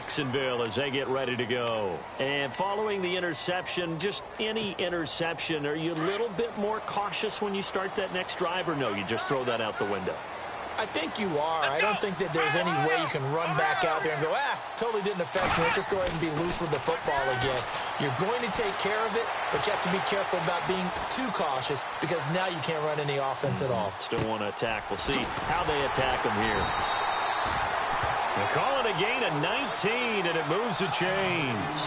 Jacksonville as they get ready to go. And following the interception, just any interception, are you a little bit more cautious when you start that next drive, or no, you just throw that out the window? I think you are. I don't think that there's any way you can run back out there and go, totally didn't affect me. Let's just go ahead and be loose with the football again. You're going to take care of it, but you have to be careful about being too cautious because now you can't run any offense at all. Still want to attack. We'll see how they attack them here. They call it a gain of 19, and it moves the chains.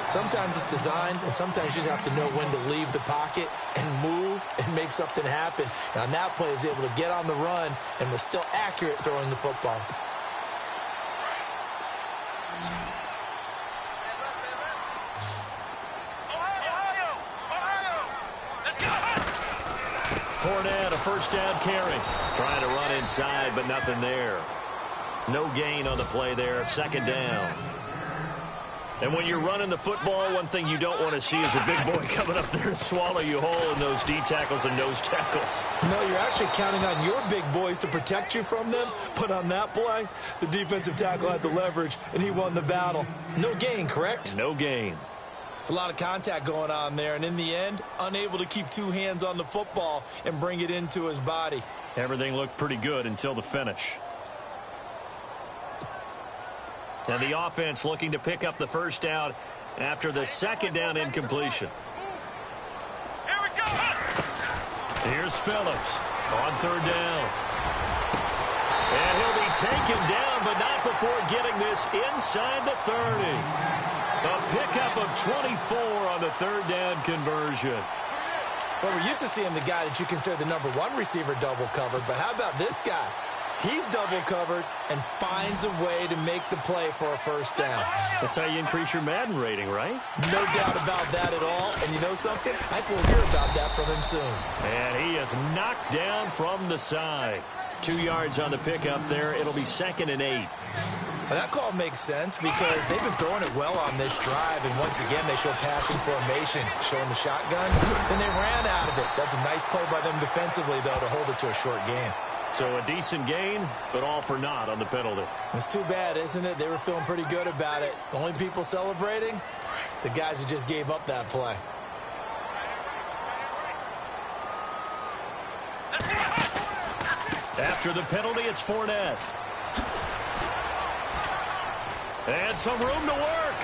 Sometimes it's designed, and sometimes you just have to know when to leave the pocket and move and make something happen. And on that play, he was able to get on the run and was still accurate throwing the football. Fournette, a first down carry. Trying to run inside, but nothing there. No gain on the play there, second down. And when you're running the football, one thing you don't want to see is a big boy coming up there and swallow you whole in those D tackles and nose tackles. No, you're actually counting on your big boys to protect you from them. But on that play, the defensive tackle had the leverage, and he won the battle. No gain, correct? No gain. It's a lot of contact going on there, and in the end, unable to keep two hands on the football and bring it into his body. Everything looked pretty good until the finish. And the offense looking to pick up the first down after the second down incompletion. Here we go. Here's Phillips on third down. And he'll be taken down, but not before getting this inside the 30. A pickup of 24 on the third down conversion. Well, we're used to seeing the guy that you consider the #1 receiver double covered, but how about this guy? He's double covered and finds a way to make the play for a first down. That's how you increase your Madden rating, right? No doubt about that at all. And you know something? I think we'll hear about that from him soon. And he is knocked down from the side. 2 yards on the pickup there. It'll be 2nd and 8. Well, that call makes sense because they've been throwing it well on this drive. And once again, they show passing formation, showing the shotgun. Then they ran out of it. That's a nice play by them defensively, though, to hold it to a short gain. So a decent gain, but all for naught on the penalty. It's too bad, isn't it? They were feeling pretty good about it. The only people celebrating, the guys who just gave up that play. After the penalty, it's Fournette. And some room to work.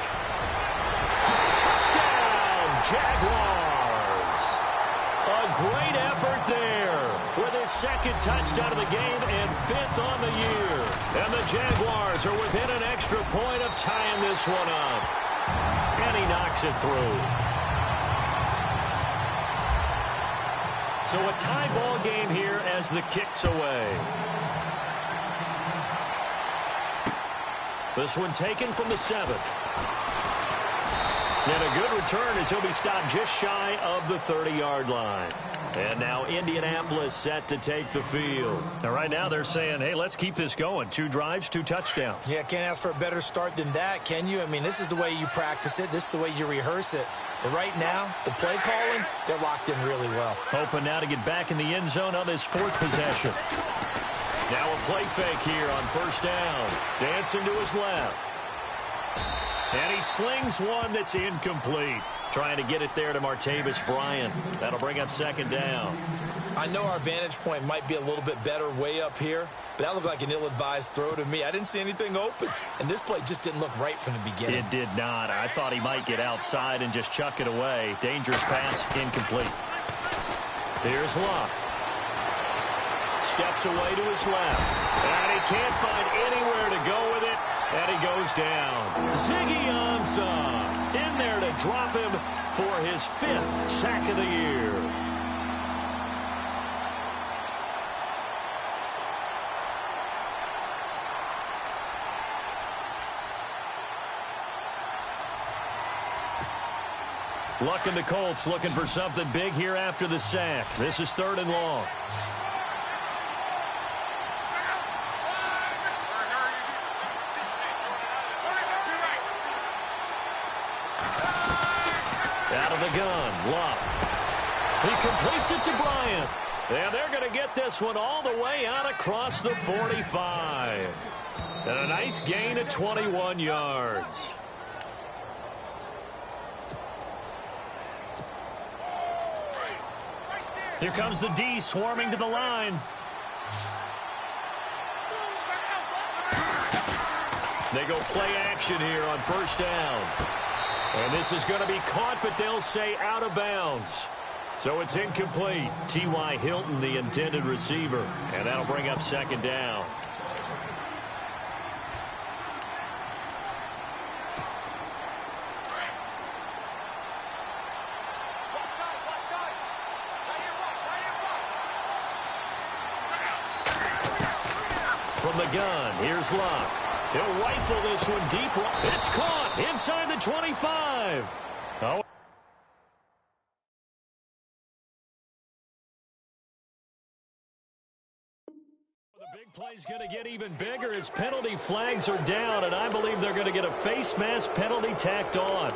Touchdown, Jaguars. A great effort there with his second touchdown of the game and 5th on the year. And the Jaguars are within an extra point of tying this one up. And he knocks it through. So a tie ball game here as the kick's away. This one taken from the 7th. And a good return as he'll be stopped just shy of the 30-yard line. And now Indianapolis set to take the field. Now right now they're saying, hey, let's keep this going. 2 drives, 2 touchdowns. Yeah, can't ask for a better start than that, can you? I mean, this is the way you practice it. This is the way you rehearse it. But right now, the play calling, they're locked in really well. Hoping now to get back in the end zone on this 4th possession. Now a play fake here on first down. Dancing to his left. And he slings one that's incomplete. Trying to get it there to Martavis Bryant. That'll bring up 2nd down. I know our vantage point might be a little bit better way up here, but that looked like an ill-advised throw to me. I didn't see anything open, and this play just didn't look right from the beginning. It did not. I thought he might get outside and just chuck it away. Dangerous pass, incomplete. Here's Luck. Steps away to his left. And he can't find anywhere to go with it. And he goes down. Ziggy Ansah in there to drop him for his 5th sack of the year. Luck and the Colts looking for something big here after the sack. This is 3rd and long. Out of the gun, Luck. He completes it to Bryant. And they're going to get this one all the way out across the 45. And a nice gain of 21 yards. Here comes the D swarming to the line. They go play action here on first down. And this is going to be caught, but they'll say out of bounds. So it's incomplete. T.Y. Hilton, the intended receiver. And that'll bring up second down. From the gun, here's Luck. He'll rifle this one deep. It's caught inside the 25. Oh. The big play's going to get even bigger as penalty flags are down, and I believe they're going to get a face mask penalty tacked on.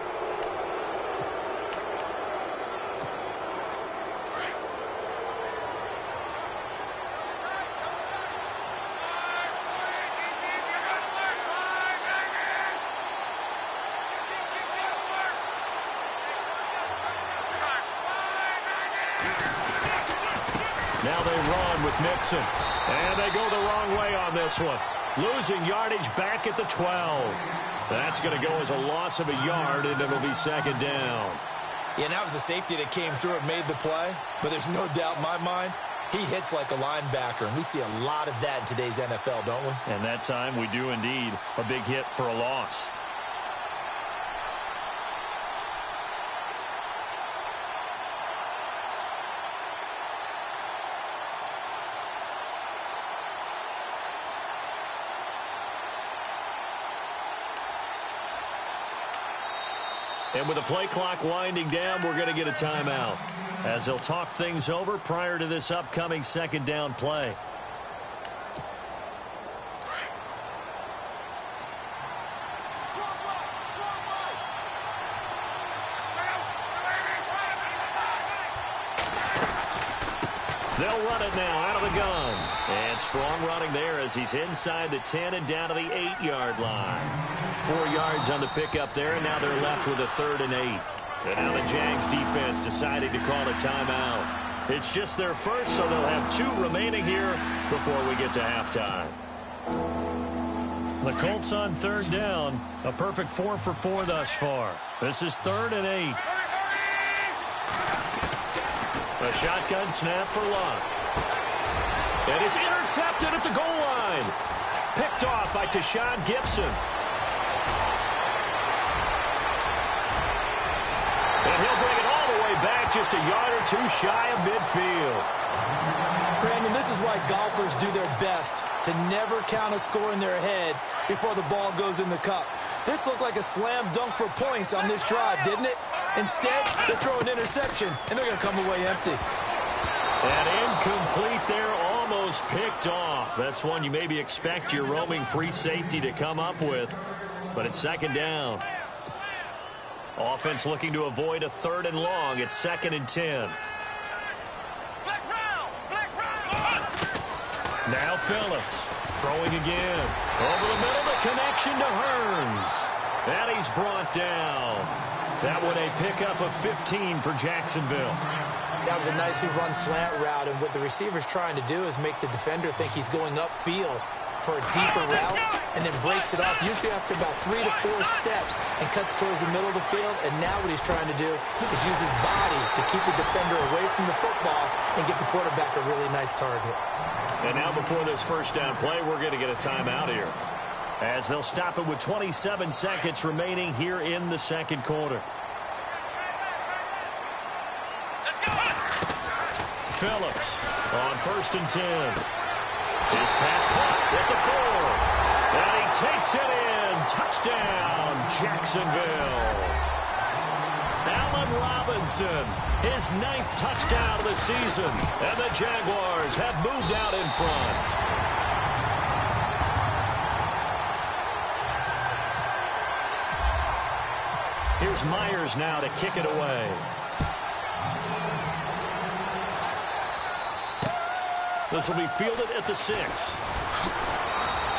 Now they run with Mixon. And they go the wrong way on this one. Losing yardage back at the 12. That's going to go as a loss of a yard, and it'll be second down. Yeah, that was the safety that came through and made the play. But there's no doubt in my mind, he hits like a linebacker. And we see a lot of that in today's NFL, don't we? And that time we do indeed. A big hit for a loss. And with the play clock winding down, we're going to get a timeout as they'll talk things over prior to this upcoming second down play. They'll run it now out of the gun. And strong running there as he's inside the 10 and down to the 8-yard line. 4 yards on the pickup there, and now they're left with a 3rd and 8. And now the Jags defense decided to call a timeout. It's just their first, so they'll have 2 remaining here before we get to halftime. The Colts on 3rd down. A perfect 4 for 4 thus far. This is 3rd and 8. A shotgun snap for Luck. And it's intercepted at the goal line. Picked off by Tashawn Gibson. And he'll bring it all the way back just a yard or 2 shy of midfield. Brandon, this is why golfers do their best to never count a score in their head before the ball goes in the cup. This looked like a slam dunk for points on this drive, didn't it? Instead, they throw an interception, and they're going to come away empty. And incomplete there, almost picked off. That's one you maybe expect your roaming free safety to come up with. But it's second down. Offense looking to avoid a 3rd and long. It's 2nd and 10. Now Phillips throwing again. Over the middle, the connection to Hearns. And he's brought down. That one a pickup of 15 for Jacksonville. That was a nicely run slant route, and what the receiver's trying to do is make the defender think he's going upfield for a deeper route, and then breaks it off, usually after about 3 to 4 steps, and cuts towards the middle of the field. And now what he's trying to do is use his body to keep the defender away from the football and get the quarterback a really nice target. And now before this first down play, we're going to get a timeout here, as they'll stop it with 27 seconds remaining here in the second quarter. Phillips on 1st and 10. His pass caught at the 4. And he takes it in. Touchdown, Jacksonville. Allen Robinson, his 9th touchdown of the season. And the Jaguars have moved out in front. Here's Myers now to kick it away. This will be fielded at the 6.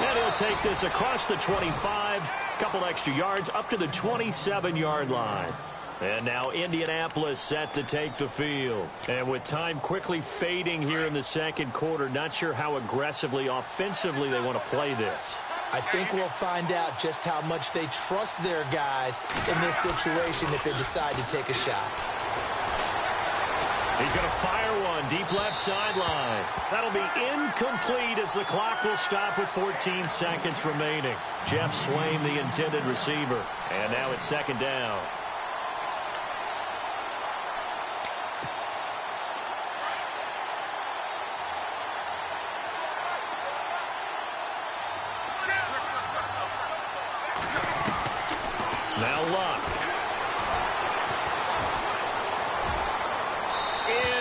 And he'll take this across the 25, couple extra yards up to the 27-yard line. And now Indianapolis set to take the field. And with time quickly fading here in the second quarter, not sure how aggressively, offensively they want to play this. I think we'll find out just how much they trust their guys in this situation if they decide to take a shot. He's going to fire one deep left sideline. That'll be incomplete as the clock will stop with 14 seconds remaining. Jeff Swain, the intended receiver. And now it's second down. Now Luck.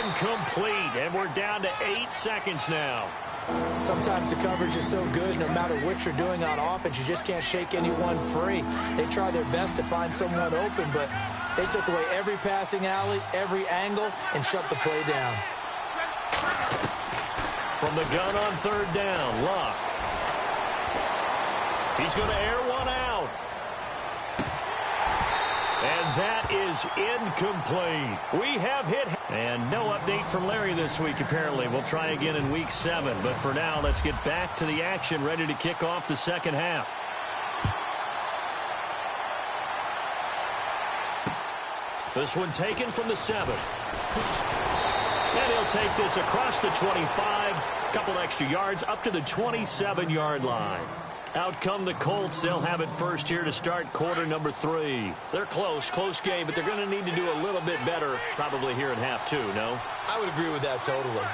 Incomplete, and we're down to 8 seconds now. Sometimes the coverage is so good, no matter what you're doing on offense, you just can't shake anyone free. They try their best to find someone open, but they took away every passing alley, every angle, and shut the play down. From the gun on third down, Luck. He's going to air one out. And that is incomplete. We have hit. And no update from Larry this week, apparently. We'll try again in week 7. But for now, let's get back to the action, ready to kick off the second half. This one taken from the 7. And he'll take this across the 25. Couple extra yards up to the 27-yard line. Out come the Colts. They'll have it first here to start quarter number 3. They're close game, but they're going to need to do a little bit better probably here in half 2, no? I would agree with that totally.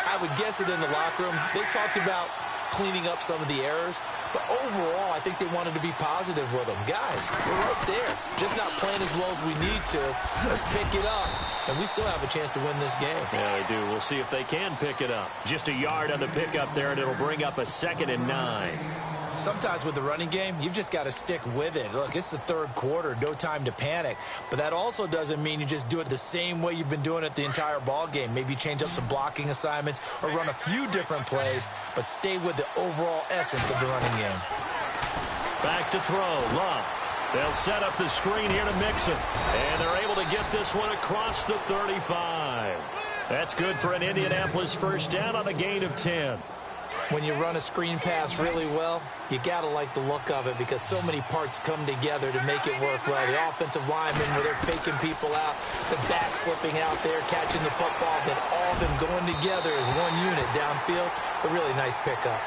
I would guess it in the locker room. They talked about cleaning up some of the errors, but overall, I think they wanted to be positive with them. Guys, we're right there. Just not playing as well as we need to. Let's pick it up, and we still have a chance to win this game. Yeah, they do. We'll see if they can pick it up. Just a yard on the pickup there, and it'll bring up a 2nd and 9. Sometimes with the running game, you've just got to stick with it. Look, it's the third quarter, no time to panic. But that also doesn't mean you just do it the same way you've been doing it the entire ball game. Maybe change up some blocking assignments or run a few different plays, but stay with the overall essence of the running game. Back to throw, Luck. They'll set up the screen here to Mixon. And they're able to get this one across the 35. That's good for an Indianapolis first down on a gain of 10. When you run a screen pass really well, you got to like the look of it because so many parts come together to make it work well. The offensive linemen, where they're faking people out, the back slipping out there, catching the football, then all of them going together as one unit downfield. A really nice pickup.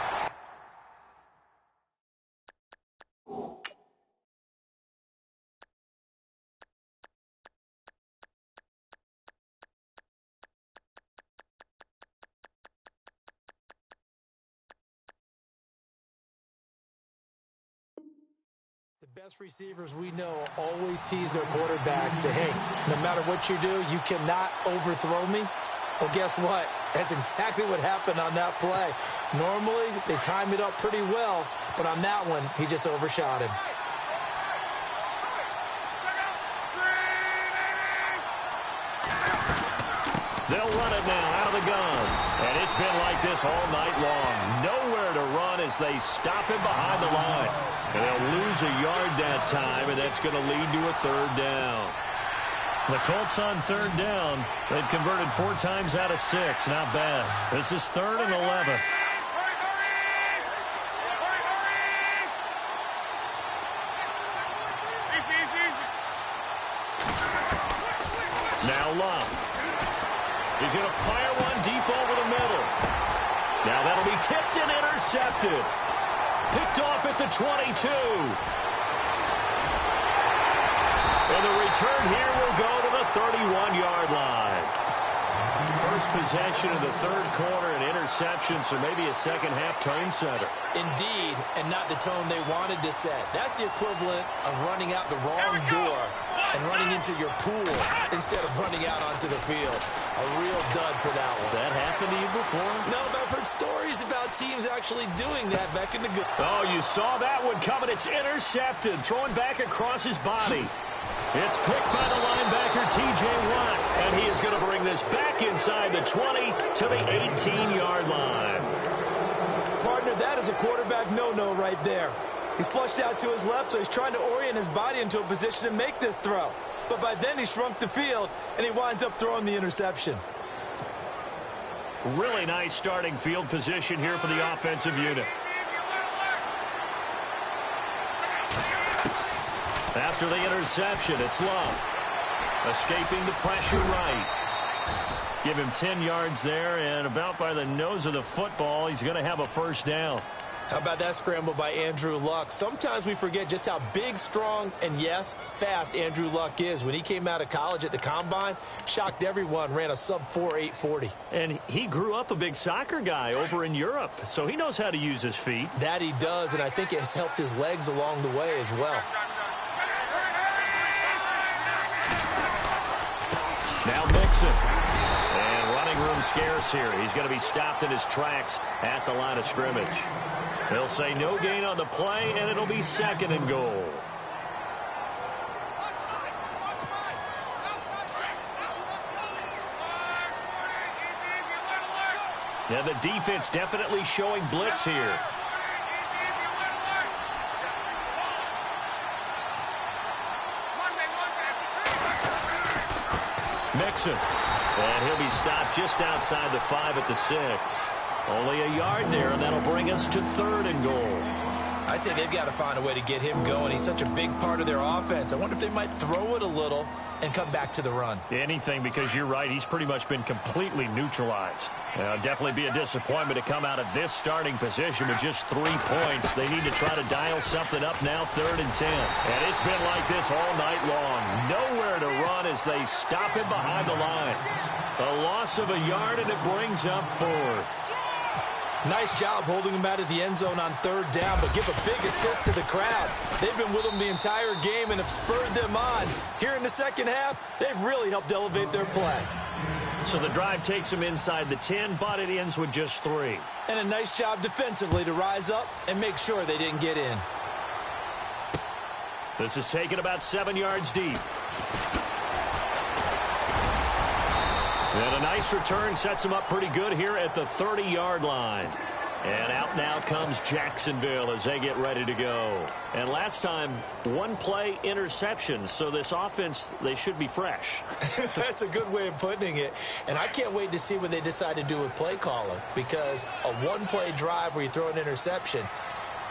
The best receivers we know always tease their quarterbacks that, hey, no matter what you do, you cannot overthrow me. Well, guess what? That's exactly what happened on that play. Normally, they time it up pretty well, but on that one, he just overshot him. They'll run it now out of the gun. And it's been like this all night long. Nowhere to run as they stop him behind the line. And they'll lose a yard that time, and that's going to lead to a 3rd down. The Colts on 3rd down. They've converted 4 times out of 6. Not bad. This is 3rd and 11. Now Luck. He's going to fire one deep over the middle. Now that'll be tipped and intercepted. Picked off at the 22. And the return here will go to the 31-yard line. First possession of the 3rd quarter and interception, so maybe a second-half tone setter. Indeed, and not the tone they wanted to set. That's the equivalent of running out the wrong door and running into your pool instead of running out onto the field. A real dud for that one. Has that happened to you before? No, but I've heard stories about teams actually doing that back in the good. Oh, you saw that one coming. It's intercepted, throwing back across his body. It's picked by the linebacker, T.J. Watt, and he is going to bring this back inside the 20 to the 18-yard line. Partner, that is That is a quarterback no-no right there. He's flushed out to his left, so he's trying to orient his body into a position to make this throw. But by then he shrunk the field, and he winds up throwing the interception. Really nice starting field position here for the offensive unit. After the interception, it's Love. Escaping the pressure right. Give him 10 yards there, and about by the nose of the football, he's going to have a first down. How about that scramble by Andrew Luck? Sometimes we forget just how big, strong, and yes, fast Andrew Luck is. When he came out of college at the Combine, shocked everyone, ran a sub-4 840. And he grew up a big soccer guy over in Europe, so he knows how to use his feet. That he does, and I think it has helped his legs along the way as well. Now Mixon. And running room scarce here. He's going to be stopped in his tracks at the line of scrimmage. They'll say no gain on the play, and it'll be 2nd and goal. Yeah, the defense definitely showing blitz here. Mixon. And he'll be stopped just outside the 5 at the 6. Only a yard there, and that'll bring us to 3rd and goal. I'd say they've got to find a way to get him going. He's such a big part of their offense. I wonder if they might throw it a little and come back to the run. Anything, because you're right. He's pretty much been completely neutralized. Definitely be a disappointment to come out of this starting position with just 3 points. They need to try to dial something up now, 3rd and 10. And it's been like this all night long. Nowhere to run as they stop him behind the line. A loss of a yard, and it brings up 4th. Nice job holding him out of the end zone on 3rd down, but give a big assist to the crowd. They've been with him the entire game and have spurred them on. Here in the second half, they've really helped elevate their play. So the drive takes him inside the 10, but it ends with just 3. And a nice job defensively to rise up and make sure they didn't get in. This is taken about 7 yards deep. And a nice return sets him up pretty good here at the 30-yard line. And out now comes Jacksonville as they get ready to go. And last time, 1-play interception. So this offense, they should be fresh. That's a good way of putting it. And I can't wait to see what they decide to do with play calling. Because a 1-play drive where you throw an interception,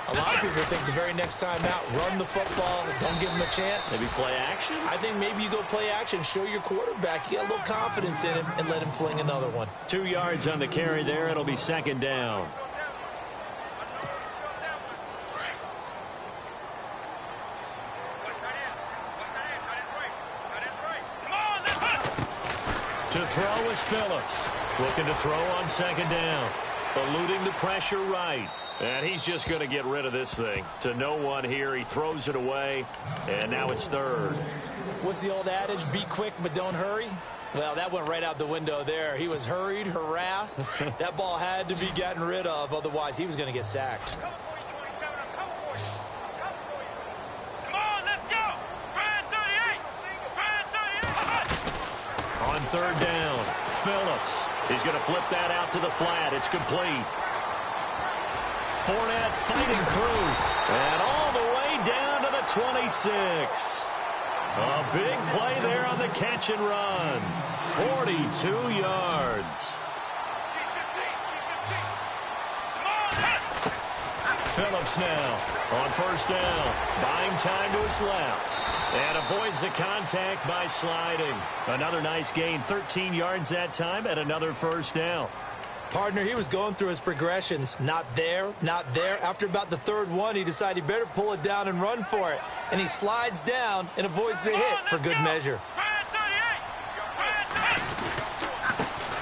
a lot of people think the very next time out, run the football, don't give him a chance. Maybe play action? I think maybe you go play action, show your quarterback, you get a little confidence in him, and let him fling another one. 2 yards on the carry there. It'll be 2nd down. To throw is Phillips. Looking to throw on 2nd down. Eluding the pressure right. And he's just going to get rid of this thing. To no one here. He throws it away. And now it's 3rd. What's the old adage? Be quick, but don't hurry? Well, that went right out the window there. He was hurried, harassed. That ball had to be gotten rid of. Otherwise, he was going to get sacked. On 3rd down, Phillips. He's going to flip that out to the flat. It's complete. Fournette fighting through. And all the way down to the 26. A big play there on the catch and run. 42 yards. Phillips now on 1st down. Buying time to his left. And avoids the contact by sliding. Another nice gain, 13 yards that time, and another 1st down. Partner, he was going through his progressions. Not there, not there. After about the 3rd one, he decided he better pull it down and run for it. And he slides down and avoids the hit for good measure.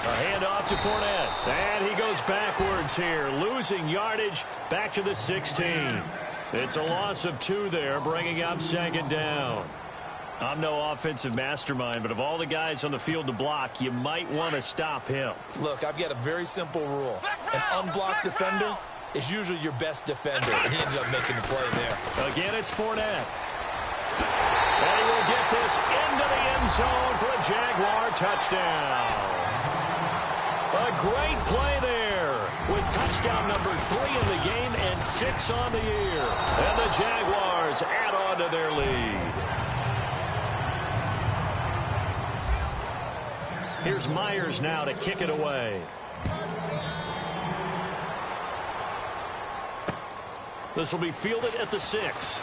A handoff to Fournette. And he goes backwards here, losing yardage back to the 16. It's a loss of 2 there, bringing up 2nd down. I'm no offensive mastermind, but of all the guys on the field to block, you might want to stop him. Look, I've got a very simple rule. An unblocked defender is usually your best defender, and he ended up making the play there. Again, it's Fournette. And he will get this into the end zone for a Jaguar touchdown. A great play there. with touchdown number 3 in the game and 6 on the year. And the Jaguars add on to their lead. Here's Myers now to kick it away. This will be fielded at the 6.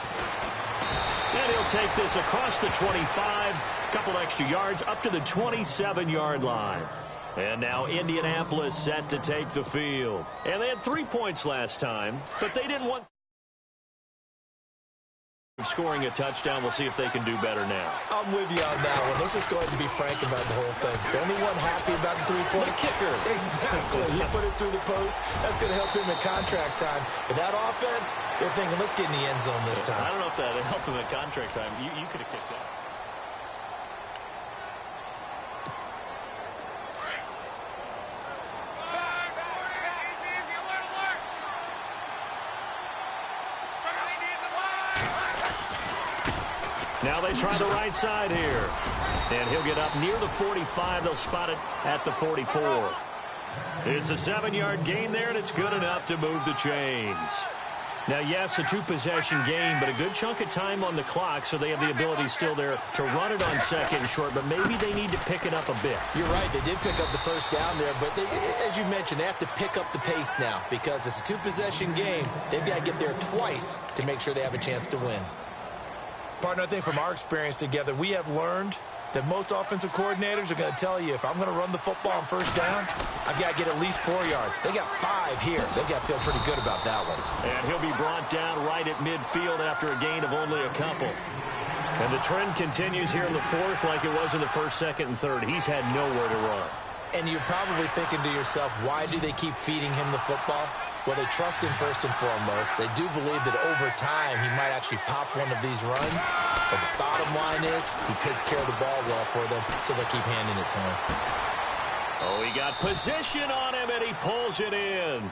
And he'll take this across the 25, a couple extra yards up to the 27-yard line. And now Indianapolis set to take the field. And they had 3 points last time, but they didn't want scoring a touchdown. We'll see if they can do better now. I'm with you on that one. Let's just go ahead and be frank about the whole thing. The only one happy about the 3-point kicker. Exactly. He put it through the post. That's going to help him in contract time. But that offense, they're thinking, let's get in the end zone this time. I don't know if that helped him at contract time. You could have kicked that. Now they try the right side here. And he'll get up near the 45. They'll spot it at the 44. It's a 7-yard gain there, and it's good enough to move the chains. Now, yes, a 2-possession game, but a good chunk of time on the clock, so they have the ability still there to run it on second and short, but maybe they need to pick it up a bit. You're right. They did pick up the first down there, but as you mentioned, they have to pick up the pace now because it's a 2-possession game. They've got to get there twice to make sure they have a chance to win. Partner, I think from our experience together, we have learned that most offensive coordinators are going to tell you, if I'm going to run the football on first down, I've got to get at least 4 yards. They got 5 here. They've got to feel pretty good about that one. And he'll be brought down right at midfield after a gain of only a couple. And the trend continues here in the 4th like it was in the 1st, 2nd, and 3rd. He's had nowhere to run. And you're probably thinking to yourself, why do they keep feeding him the football? Well, they trust him first and foremost. They do believe that over time he might actually pop one of these runs. But the bottom line is he takes care of the ball well for them, so they'll keep handing it to him. Oh, he got position on him, and he pulls it in.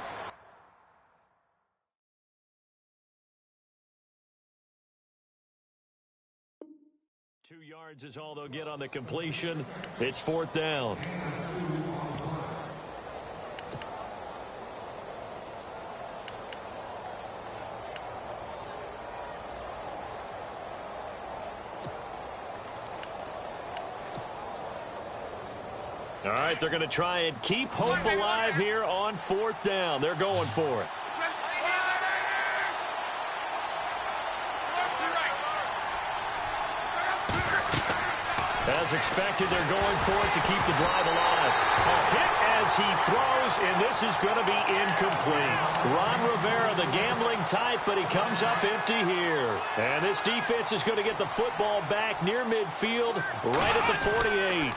Two yards is all they'll get on the completion. It's 4th down. All right, they're going to try and keep hope alive here on 4th down. They're going for it. As expected, they're going for it to keep the drive alive. A hit as he throws, and this is going to be incomplete. Ron Rivera, the gambling type, but he comes up empty here. And this defense is going to get the football back near midfield, right at the 48.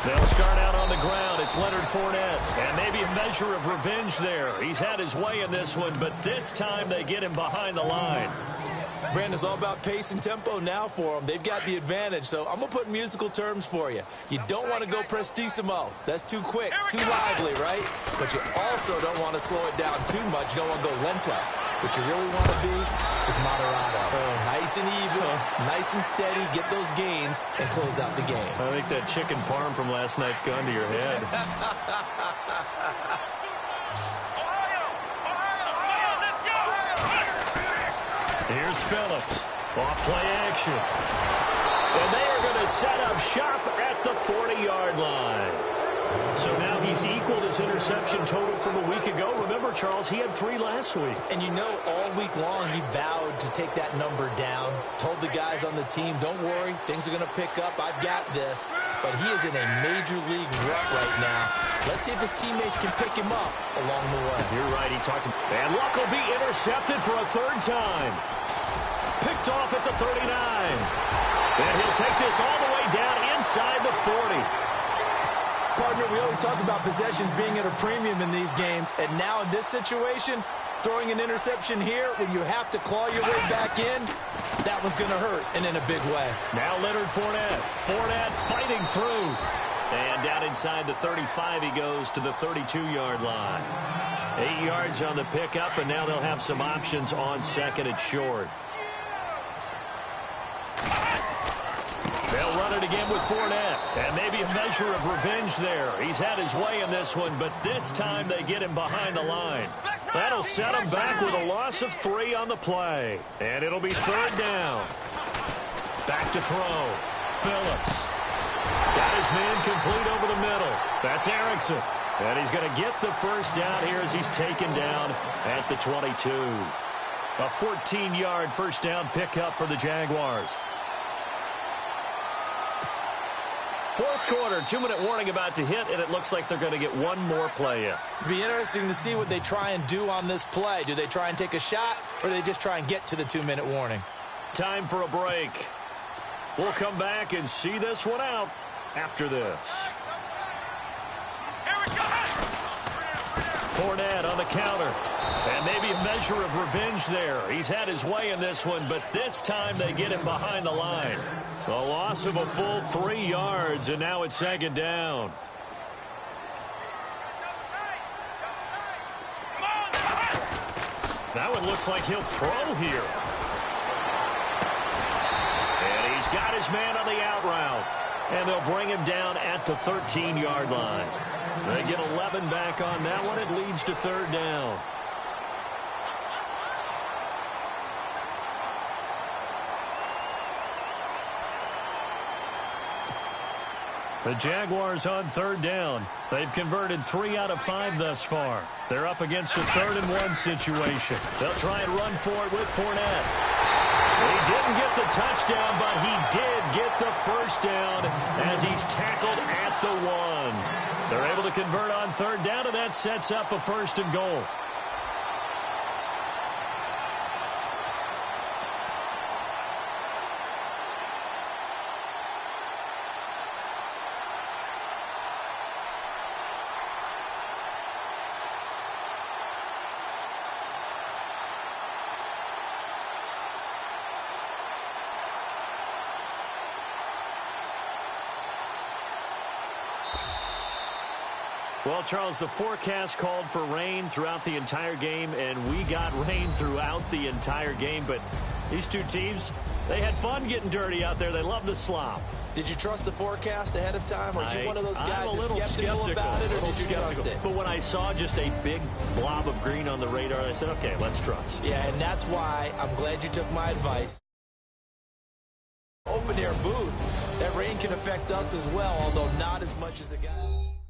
They'll start out on the ground. It's Leonard Fournette. And maybe a measure of revenge there. He's had his way in this one, but this time they get him behind the line. Brandon, it's all about pace and tempo now for them. They've got the advantage, so I'm going to put musical terms for you. You don't want to go prestissimo. That's too quick, too lively, right? But you also don't want to slow it down too much. You don't want to go lento. What you really want to be is moderato. Nice and even, nice and steady, get those gains, and close out the game. I think that chicken parm from last night's gone to your head. Here's Phillips. Off play action. And they are going to set up shop at the 40-yard line. So now he's equaled his interception total from a week ago. Remember, Charles, he had 3 last week. And you know, all week long he vowed to take that number down. Told the guys on the team, don't worry, things are going to pick up. I've got this. But he is in a major league rut right now. Let's see if his teammates can pick him up along the way. You're right. He talked. And Luck will be intercepted for a 3rd time. Picked off at the 39. And he'll take this all the way down inside the 40. Partner, we always talk about possessions being at a premium in these games. And now in this situation, throwing an interception here when you have to claw your way back in, that one's going to hurt, and in a big way. Now Leonard Fournette. Fournette fighting through. And down inside the 35 he goes to the 32-yard line. 8 yards on the pickup, and now they'll have some options on 2nd and short. They'll run run it again with Fournette. And maybe a measure of revenge there. He's had his way in this one, but this time they get him behind the line. That'll set him back with a loss of 3 on the play. And it'll be 3rd down. Back to throw. Phillips. Got his man complete over the middle. That's Erickson. And he's going to get the first down here as he's taken down at the 22. A 14-yard first down pickup for the Jaguars. 4th quarter, 2-minute warning about to hit, and it looks like they're going to get one more play in. It'll be interesting to see what they try and do on this play. Do they try and take a shot, or do they just try and get to the 2-minute warning? Time for a break. We'll come back and see this one out after this. Fournette on the counter. And maybe a measure of revenge there. He's had his way in this one, but this time they get him behind the line. A loss of a full 3 yards, and now it's 2nd down. That one looks like he'll throw here. And he's got his man on the out route. And they'll bring him down at the 13-yard line. They get 11 back on that one. It leads to 3rd down. The Jaguars on 3rd down. They've converted 3 out of 5 thus far. They're up against a 3rd-and-1 situation. They'll try and run for it with Fournette. He didn't get the touchdown, but he did get the first down as he's tackled at the 1. They're able to convert on 3rd down, and that sets up a 1st and goal. Well, Charles, the forecast called for rain throughout the entire game, and we got rain throughout the entire game. But these two teams, they had fun getting dirty out there. They love the slop. Did you trust the forecast ahead of time? Are you one of those guys I'm a little skeptical about it, or did you trust it? But when I saw just a big blob of green on the radar, I said, okay, let's trust. Yeah, and that's why I'm glad you took my advice. Open-air booth, that rain can affect us as well, although not as much as the guy.